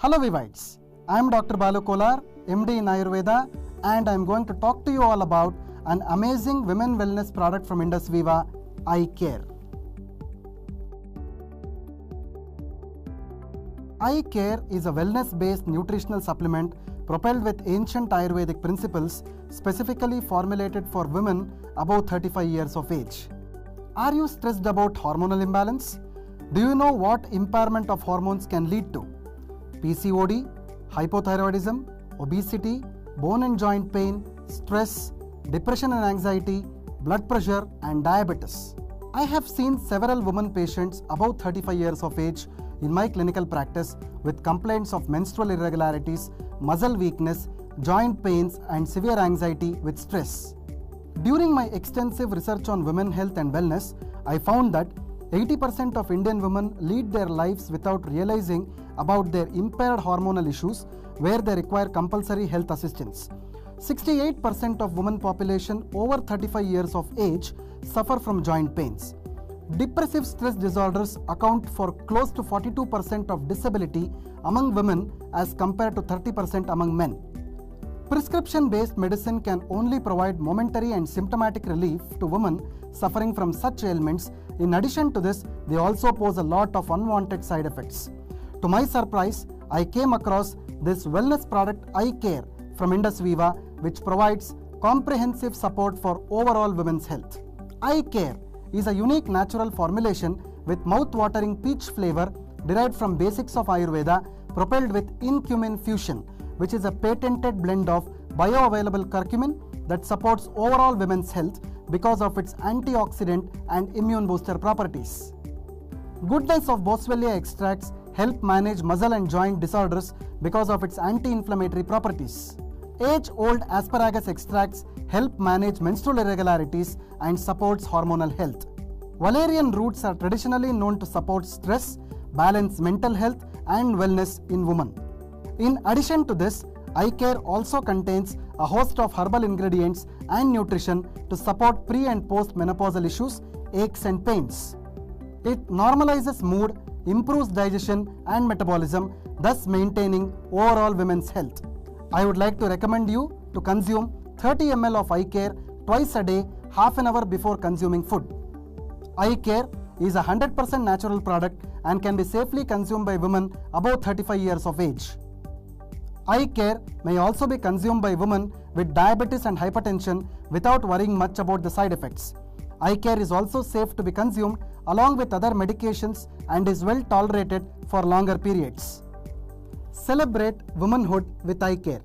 Hello Vivites, I am Dr. Balu Kolar, MD in Ayurveda, and I am going to talk to you all about an amazing women wellness product from Indus Viva, Eye Care. Eye Care is a wellness-based nutritional supplement propelled with ancient Ayurvedic principles specifically formulated for women above 35 years of age. Are you stressed about hormonal imbalance? Do you know what impairment of hormones can lead to? PCOD, hypothyroidism, obesity, bone and joint pain, stress, depression and anxiety, blood pressure and diabetes. I have seen several women patients above 35 years of age in my clinical practice with complaints of menstrual irregularities, muscle weakness, joint pains and severe anxiety with stress. During my extensive research on women health and wellness, I found that 80% of Indian women lead their lives without realizing about their impaired hormonal issues where they require compulsory health assistance. 68% of women population over 35 years of age suffer from joint pains. Depressive stress disorders account for close to 42% of disability among women as compared to 30% among men. Prescription-based medicine can only provide momentary and symptomatic relief to women suffering from such ailments. In addition to this, they also pose a lot of unwanted side effects. To my surprise, I came across this wellness product Eye Care from Indus Viva, which provides comprehensive support for overall women's health. Eye Care is a unique natural formulation with mouth-watering peach flavor derived from basics of Ayurveda, propelled with In-Cumin Fusion, which is a patented blend of bioavailable curcumin that supports overall women's health because of its antioxidant and immune booster properties. Goodness of Boswellia extracts help manage muscle and joint disorders because of its anti-inflammatory properties. Age-old asparagus extracts help manage menstrual irregularities and supports hormonal health. Valerian roots are traditionally known to support stress, balance mental health and wellness in women. In addition to this, Eye Care also contains a host of herbal ingredients and nutrition to support pre- and post-menopausal issues, aches and pains. It normalizes mood, improves digestion and metabolism, thus maintaining overall women's health. I would like to recommend you to consume 30 ml of Eye Care twice a day, half an hour before consuming food. Eye Care is a 100% natural product and can be safely consumed by women above 35 years of age. Eye Care may also be consumed by women with diabetes and hypertension without worrying much about the side effects. Eye Care is also safe to be consumed along with other medications and is well tolerated for longer periods. Celebrate womanhood with Eye Care.